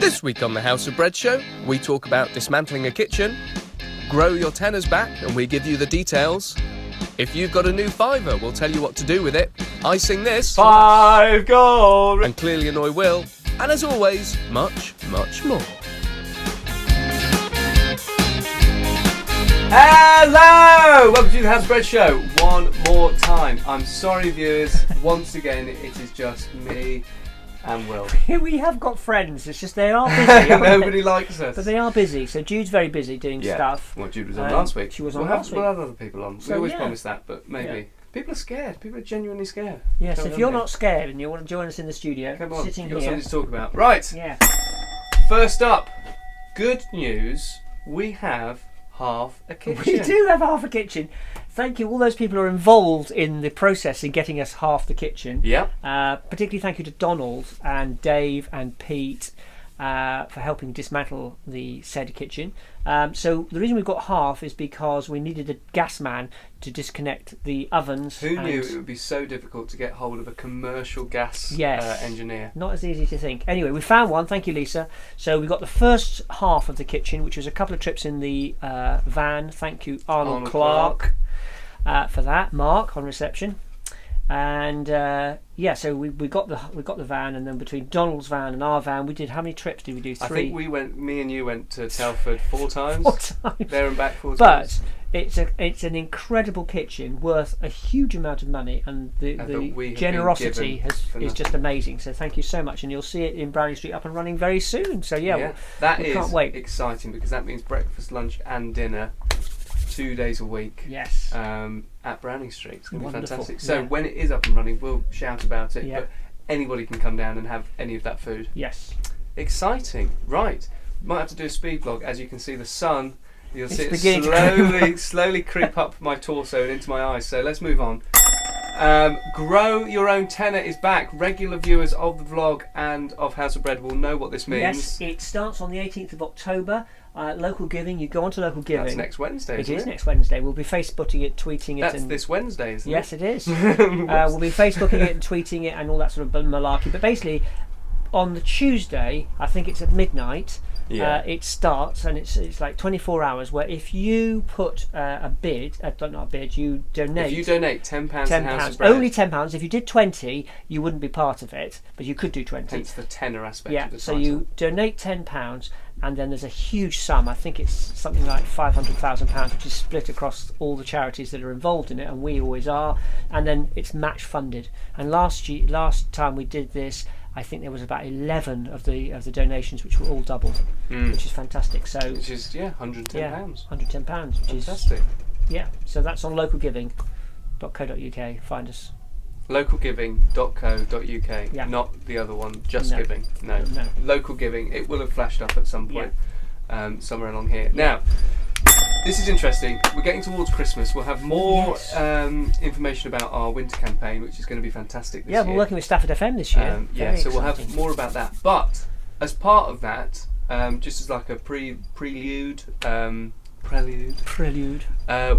This week on the House of Bread Show, we talk about dismantling a kitchen, grow your tenors back and we give you the details. If you've got a new fiver, we'll tell you what to do with it. I sing this. 5 gold. And clearly annoy Will. And as always, much, much more. Hello! Welcome to the House of Bread Show one more time. I'm sorry, viewers. Once again, it is just me and Will. We have got friends, it's just they are busy. Nobody likes us. But they are busy, so Jude's very busy doing stuff. Well, Jude was on last week. She was on last week. We'll have other people on. So, we always promise that, but maybe. Yeah. People are scared. People are genuinely scared. Yes, if you're not scared and you want to join us in the studio, come on, sitting you've got here. something to talk about. Right. Yeah. First up, good news. We have half a kitchen. We do have half a kitchen. Thank you, all those people who are involved in the process in getting us half the kitchen. Yeah. Particularly thank you to Donald and Dave and Pete for helping dismantle the said kitchen. So the reason we've got half is because we needed a gas man to disconnect the ovens. Who knew it would be so difficult to get hold of a commercial gas engineer? Not as easy to think. Anyway, we found one. Thank you, Lisa. So we got the first half of the kitchen, which was a couple of trips in the van. Thank you, Arnold Clark. For that, Mark on reception, and so we got the van, and then between Donald's van and our van, we did how many trips did we do? 3. I think me and you went to Stafford 4 times. 4 times. There and back 4 times. But it's an incredible kitchen, worth a huge amount of money, and the generosity is just amazing. So thank you so much, and you'll see it in Browning Street up and running very soon. So we can't wait. Exciting because that means breakfast, lunch, and dinner. 2 days a week. Yes. At Browning Street. It's going to be fantastic. Yeah. So when it is up and running, we'll shout about it. Yeah. But anybody can come down and have any of that food. Yes. Exciting. Right. Might have to do a speed vlog. As you can see, the sun. You'll see it slowly creep up my torso and into my eyes. So let's move on. Grow Your Own Tenor is back. Regular viewers of the vlog and of House of Bread will know what this means. Yes, it starts on the 18th of October. Local Giving, you go on to Local Giving. That's next Wednesday, It is next Wednesday. We'll be Facebooking it, tweeting it. That's this Wednesday, isn't it? Yes, it is. We'll be Facebooking it and tweeting it and all that sort of malarkey. But basically, on the Tuesday, I think it's at midnight, it starts, and it's like 24 hours, where if you put a bid, you donate. If you donate £10 to House of £10, Bread. only £10. If you did 20, you wouldn't be part of it, but you could do 20. Hence the tenor aspect of the so title. you donate £10, and then there's a huge sum. I think it's something like £500,000, which is split across all the charities that are involved in it, and we always are. And then it's match funded. And last time we did this, I think there was about 11 of the donations which were all doubled, which is fantastic. So which is £110. £110, which fantastic. So that's on localgiving.co.uk. Find us. Localgiving.co.uk, not the other one, Giving. No. Local Giving. It will have flashed up at some point, somewhere along here. Now, this is interesting. We're getting towards Christmas. We'll have more information about our winter campaign, which is going to be fantastic this year. We're working with Stafford FM this year. So we'll have more about that. But as part of that, just as like a prelude,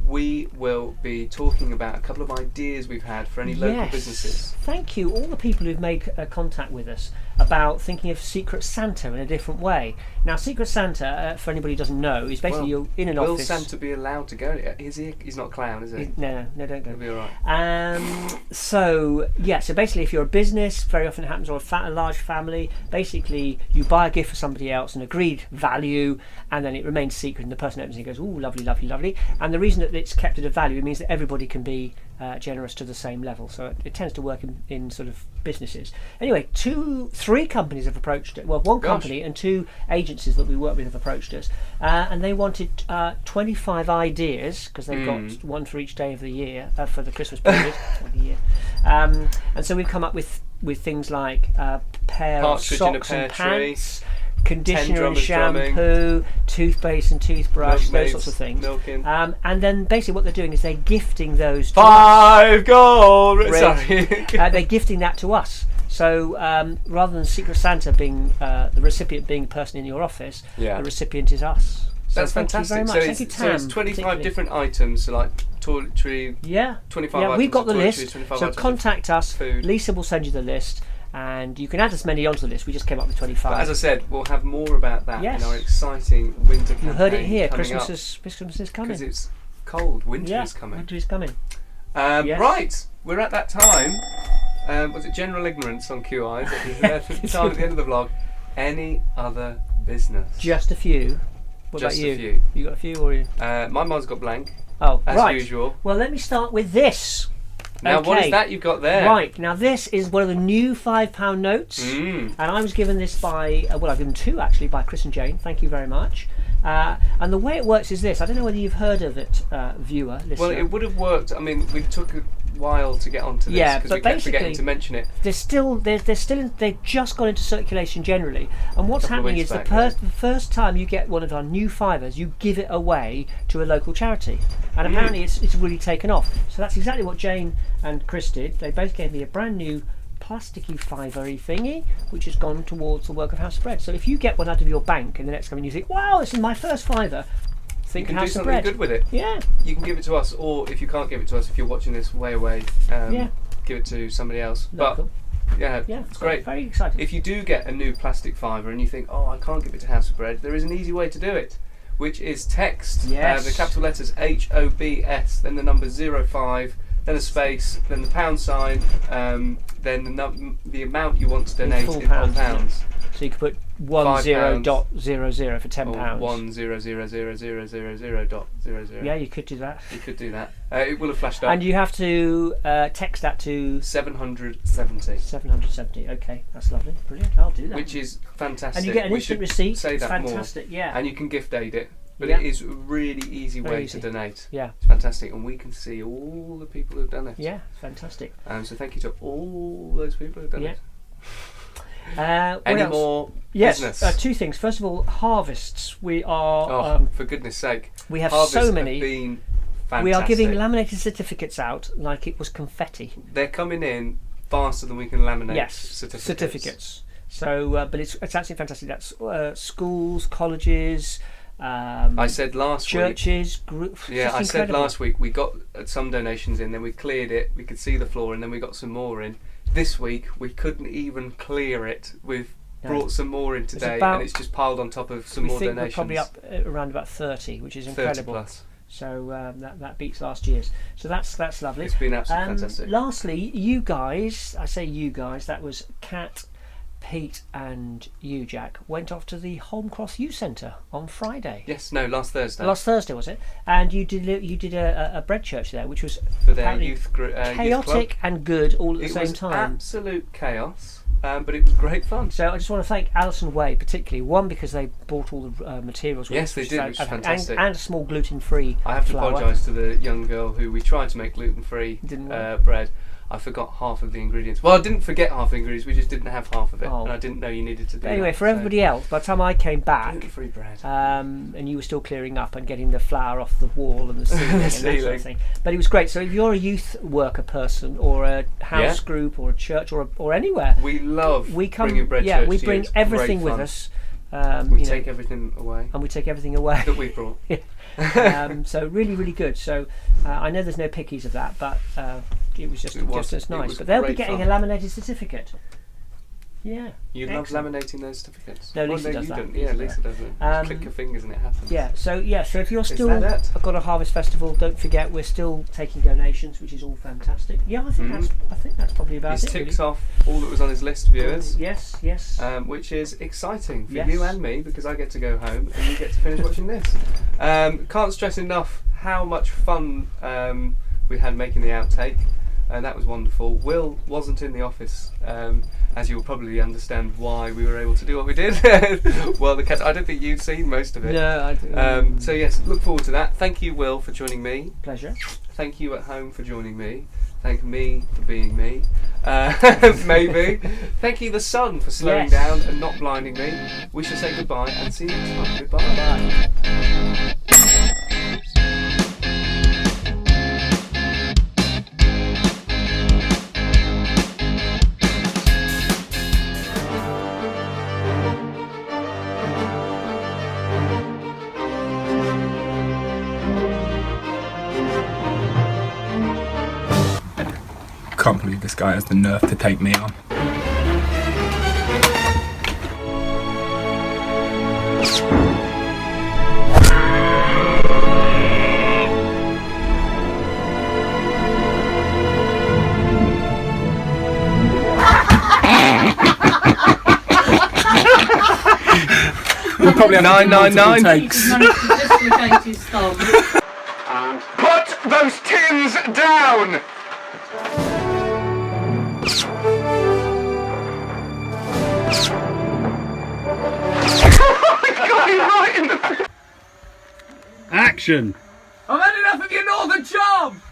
we will be talking about a couple of ideas we've had for any local businesses. Thank you, all the people who've made contact with us about thinking of Secret Santa in a different way. Now, Secret Santa, for anybody who doesn't know, is basically you're in an office. Will Santa be allowed to go? Is he? He's not a clown, is he? No, don't go. He'll be all right. So basically, if you're a business, very often it happens, or a large family, basically you buy a gift for somebody else, an agreed value, and then it remains secret, and the person opens it and goes, "Ooh, lovely, lovely, lovely." And the reason that it's kept at a value, it means that everybody can be generous to the same level. So it tends to work in sort of businesses. Anyway, 3 companies have approached it. Well, one company and 2 agencies that we work with have approached us, and they wanted 25 ideas, because they've got one for each day of the year for the Christmas period of the year. And so we've come up with things like a pair of socks and pants, conditioner and shampoo, toothpaste and toothbrush, those sorts of things. And then basically what they're doing is they're gifting those to 5 gold. Sorry. They're gifting that to us. So rather than Secret Santa being the recipient being a person in your office, the recipient is us. So that's fantastic. So it's 25 different items, so like toiletry. 25 items. We've got the list. So 25 items contact us. Food. Lisa will send you the list. And you can add as many onto the list. We just came up with 25. But as I said, we'll have more about that Yes. in our exciting winter campaign. You heard it here. coming Christmas is coming. because it's cold. Winter is coming. Winter is coming. Yes. Right, we're at that time. Was it general ignorance on QIs at the time at the end of the vlog? Any other business? Just a few. What Just about you? a few. You got a few, or you? My mind's got blank, Oh, as right. usual. Well, let me start with this. Now, what Okay. is that you've got there? Right, now this is one of the new £5 notes. And I was given this by, well, I've given two actually, by Chris and Jane. Thank you very much. And the way it works is this. I don't know whether you've heard of it, viewer, listener. Well, it would have worked. I mean, we took a while to get onto this Yeah, because but we kept forgetting basically, to mention it. they've just gone into circulation generally. And what's Couple of happening weeks is back, the first time you get one of our new fivers, you give it away to a local charity. And apparently it's really taken off. So that's exactly what Jane and Chris did. They both gave me a brand new plasticky fivery thingy, which has gone towards the work of House of Bread. So if you get one out of your bank in the next coming, you think, wow, this is my first fiver. Think You can do House of something Bread. good with it. Yeah. You can give it to us, or if you can't give it to us, if you're watching this way away, give it to somebody else. Local. But yeah, it's great. Very exciting. If you do get a new plastic fiver and you think, oh, I can't give it to House of Bread, there is an easy way to do it, which is text Yes. the capital letters HOBS, then the number 05, then a space, then the pound sign, then the amount you want to donate full in pounds, pounds. So you could put £5 10.00 for £10. 1000000.00. Yeah, you could do that. You could do that. It will have flashed up. And you have to text that to 770. 770. Okay, that's lovely. Brilliant. I'll do that. Which is fantastic. And you get an We instant should receipt. say It's that fantastic. more. Yeah. And you can gift aid it. But Yeah. it is a really easy Very way easy. to donate. Yeah. It's fantastic. And we can see all the people who've done it. Yeah. Fantastic. So thank you to all those people who've done Yeah. it. What Any else? more Yes. business? Two things. First of all, harvests. We are. Oh, for goodness sake. we have Harvests so many. Have been fantastic. We are giving laminated certificates out like it was confetti. They're coming in faster than we can laminate Yes. certificates. So, but it's absolutely fantastic. That's schools, colleges. I said last week. churches, groups. Yeah, I said last week we got some donations in, then we cleared it, we could see the floor, and then we got some more in. This week we couldn't even clear it. We've brought some more in today, and it's just piled on top of some more We think donations. we're probably up around about 30, which is 30 incredible. plus. So that beats last year's. So that's lovely. It's been absolutely fantastic. Lastly, you guys, I say you guys, that was Kat, Pete and you, Jack, went off to the Holmcroft Youth Centre on Friday. Yes, no, last Thursday. Last Thursday, was it? And you did a bread church there, which was for their apparently youth group. chaotic and good all at the It same was time. absolute chaos, but it was great fun. So I just want to thank Alison Way particularly. One, because they bought all the materials. with Yes, us, they did, which is fantastic. And a small gluten-free. I have to flour. apologise to the young girl who we tried to make gluten-free Didn't work. bread. I forgot half of the ingredients. Well, I didn't forget half the ingredients. We just didn't have half of it, Oh. and I didn't know you needed to do But anyway, that, for everybody else, by the time I came back, gluten-free bread. and you were still clearing up and getting the flour off the wall and the ceiling and that sort ceiling. of thing. But it was great. So if you're a youth worker person or a house Yeah. group or a church or anywhere, We love we come. bringing bread Yeah, church we to you. bring It's everything great with fun. us. We you know, take everything away and we take everything away. that we brought. So really, really good. So I know there's no pickies of that, but it was just It was as nice. was But they'll be great getting fun. a laminated certificate. Yeah. You Excellent. love laminating those certificates. No, Well, Lisa does you that. don't. Yeah, Lisa does it. Just click your fingers and it happens. Yeah. So if you're still that it? got a harvest festival, don't forget we're still taking donations, which is all fantastic. Yeah, I think that's probably about He's it. ticks really. off all that was on his list, viewers. Yes. Which is exciting for Yes. you and me because I get to go home and you get to finish watching this. Can't stress enough how much fun we had making the outtake. That was wonderful. Will wasn't in the office, as you'll probably understand why we were able to do what we did. Well, I don't think you'd seen most of it. No, So yes, look forward to that. Thank you, Will, for joining me. pleasure. Thank you at home for joining me. Thank me for being me. Maybe. Thank you, the sun, for slowing Yes. down and not blinding me. We shall say goodbye and see you next time. Goodbye. Bye. Can't believe this guy has the nerve to take me on. probably have to do multiple 999. takes. Managed to dislocate his thumb. Put those tins down! Got him right in the... Action. I've had enough of your northern charm!